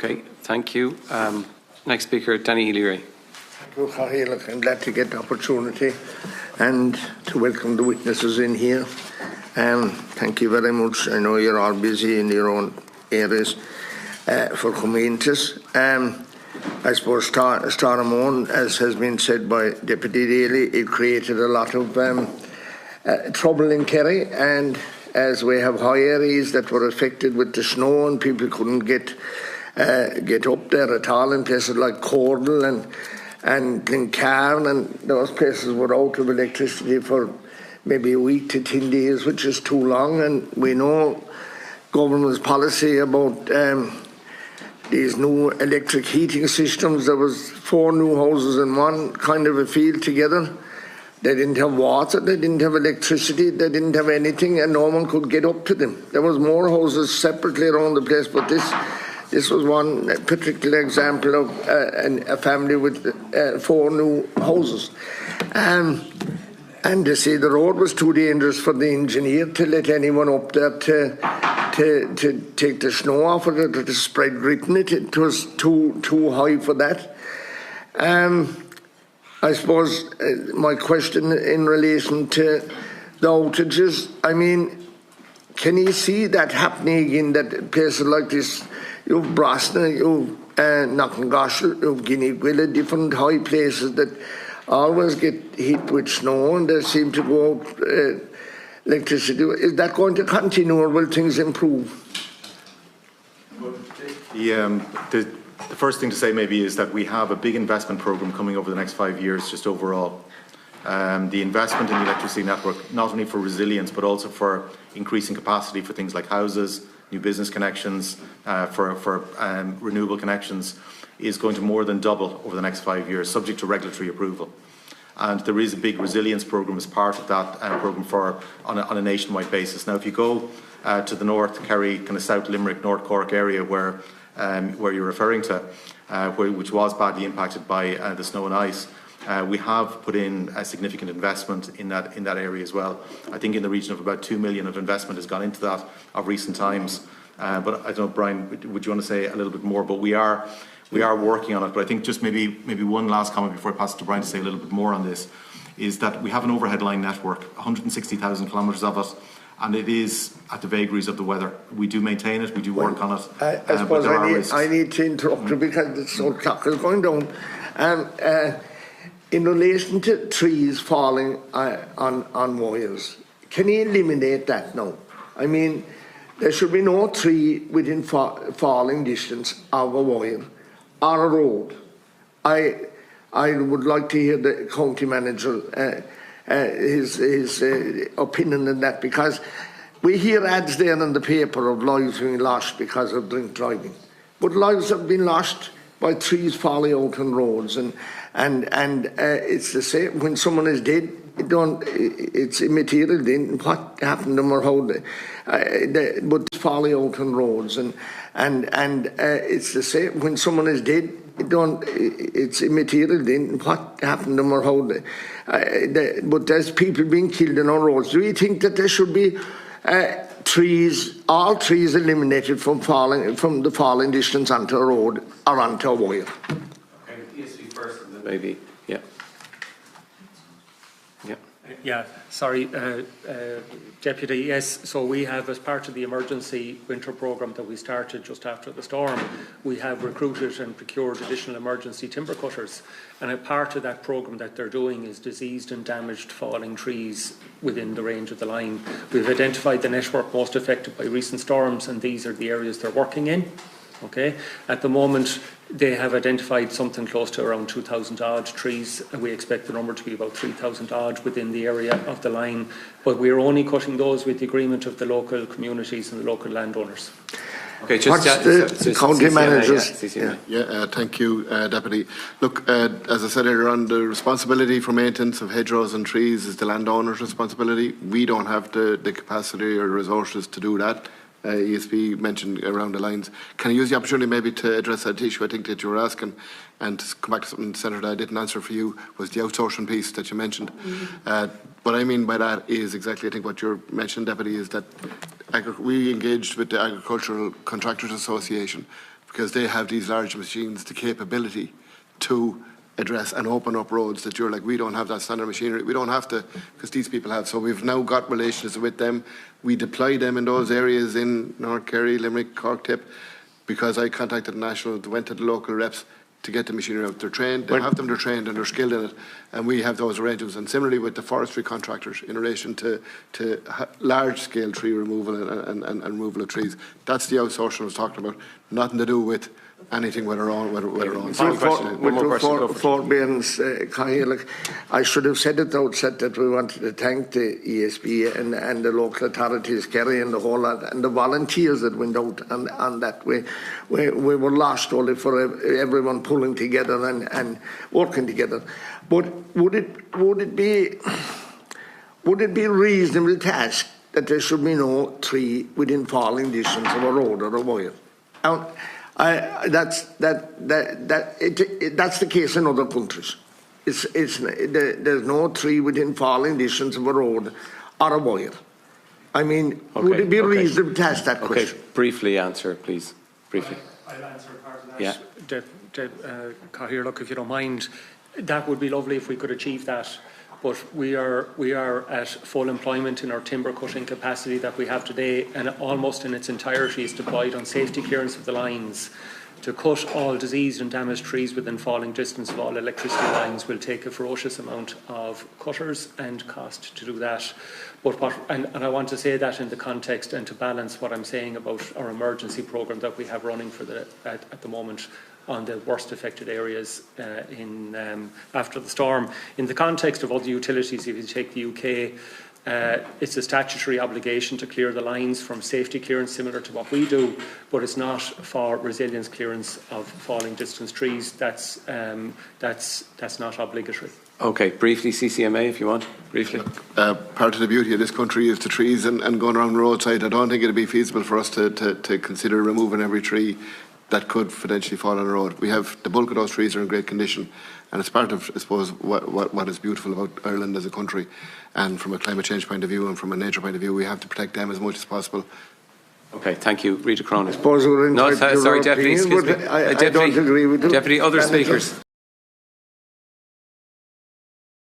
Okay, thank you. Next speaker, Danny Healy-Rae. Thank you, Cahill. I'm glad to get the opportunity and to welcome the witnesses in here. Thank you very much. I know you're all busy in your own areas for coming to us. I suppose Stormont, as has been said by Deputy Daly, it created a lot of trouble in Kerry, and as we have high areas that were affected with the snow and people couldn't get up there at all in places like Cordell and Glencairn, and those places were out of electricity for maybe a week to 10 days, which is too long. And we know government's policy about these new electric heating systems. There was 4 new houses in one kind of a field together. They didn't have water, they didn't have electricity, they didn't have anything, and no one could get up to them. There was more houses separately around the place, but this was one particular example of a family with 4 new houses. And they say the road was too dangerous for the engineer to let anyone up there to take the snow off of it or to spread grit in it. It was too high for that. I suppose my question in relation to the outages, I mean, can you see that happening again, that places like this, you've Brosna, you've Knockangoshel, you've Guinea-Gwilla, different high places that always get hit with snow and they seem to go out electricity. Is that going to continue or will things improve? The first thing to say maybe is that we have a big investment programme coming over the next 5 years just overall. The investment in the electricity network, not only for resilience but also for increasing capacity for things like houses, new business connections, for renewable connections, is going to more than double over the next 5 years, subject to regulatory approval. And there is a big resilience programme as part of that programme on a nationwide basis. Now, if you go to the north, Kerry, kind of South Limerick, North Cork area where you're referring to, which was badly impacted by the snow and ice, we have put in a significant investment in that area as well. I think in the region of about 2 million of investment has gone into that of recent times. But I don't know, Brian, would you want to say a little bit more? But we are working on it. But I think just maybe one last comment before I pass it to Brian to say a little bit more on this is that we have an overhead line network, 160,000 kilometres of it. And it is at the vagaries of the weather. We do maintain it, we do work on it. I suppose I need to interrupt you because the sun clock is going down. In relation to trees falling on wires, can you eliminate that now? I mean, there should be no tree within falling distance of a wire or a road. I would like to hear the county manager his opinion on that, because we hear ads there in the paper of lives being lost because of drink driving, but lives have been lost by trees falling out on roads, and it's the same when someone is dead. It's immaterial then what happened to them or how but it's falling out on roads, and it's the same when someone is dead. It's immaterial then what happened to them or how but there's people being killed on our roads. Do you think that there should be all trees eliminated from the falling distance onto a road or onto a wire? Okay, ESB first and then maybe, yeah. Yeah, sorry, Deputy, yes, so we have, as part of the emergency winter programme that we started just after the storm, we have recruited and procured additional emergency timber cutters, and a part of that programme that they're doing is diseased and damaged falling trees within the range of the line. We've identified the network most affected by recent storms, and these are the areas they're working in. Okay. At the moment, they have identified something close to around 2,000 odd trees. We expect the number to be about 3,000 odd within the area of the line, but we're only cutting those with the agreement of the local communities and the local landowners. Okay, just the county managers. Thank you, Deputy. Look, as I said earlier on, the responsibility for maintenance of hedgerows and trees is the landowner's responsibility. We don't have the capacity or resources to do that. ESB mentioned around the lines. Can I use the opportunity maybe to address that issue I think that you were asking, and to come back to something, Senator, that I didn't answer for you, was the outsourcing piece that you mentioned. What I mean by that is exactly, I think what you're mentioning, Deputy, is that we engaged with the Agricultural Contractors Association, because they have these large machines, the capability to address and open up roads that you're like, we don't have that standard machinery. We don't have to, because these people have. So we've now got relations with them. We deploy them in those areas in North Kerry, Limerick, Cork Tip, because I contacted the national, went to the local reps to get the machinery out. They're trained, they have them, they're trained and they're skilled in it. And we have those arrangements. And similarly with the forestry contractors in relation to large-scale tree removal and removal of trees. That's the outsourcing I was talking about. Nothing to do with anything with our own. Forbearance, I should have said at the outset that we wanted to thank the ESB and the local authorities, Kerry and the whole lot, and the volunteers that went out on that. We were lost only for everyone pulling together and working together. But would it be a reasonable task that there should be no tree within falling distance of a road or a wire? That's the case in other countries. There's no tree within falling distance of a road or a wire. I mean, would it be reasonable to ask that question? Briefly answer, please. Briefly. I'll answer part of that. Yeah. Cathaoirleach, look, if you don't mind, that would be lovely if we could achieve that. But we are at full employment in our timber cutting capacity that we have today, and almost in its entirety is deployed on safety clearance of the lines. To cut all diseased and damaged trees within falling distance of all electricity lines will take a ferocious amount of cutters and cost to do that. But and I want to say that in the context and to balance what I'm saying about our emergency programme that we have running for at the moment on the worst affected areas after the storm. In the context of other utilities, if you take the UK, it's a statutory obligation to clear the lines from safety clearance similar to what we do, but it's not for resilience clearance of falling distance trees. That's not obligatory. Okay, briefly CCMA if you want, briefly. Part of the beauty of this country is the trees and going around the roadside. I don't think it'd be feasible for us to consider removing every tree that could potentially fall on the road. We have the bulk of those trees are in great condition, and it's part of, I suppose, what is beautiful about Ireland as a country. And from a climate change point of view and from a nature point of view, we have to protect them as much as possible. Okay, thank you. Rita Cronin. I suppose we're no, sorry, Deputy, excuse me. I don't agree with you. Deputy, other speakers.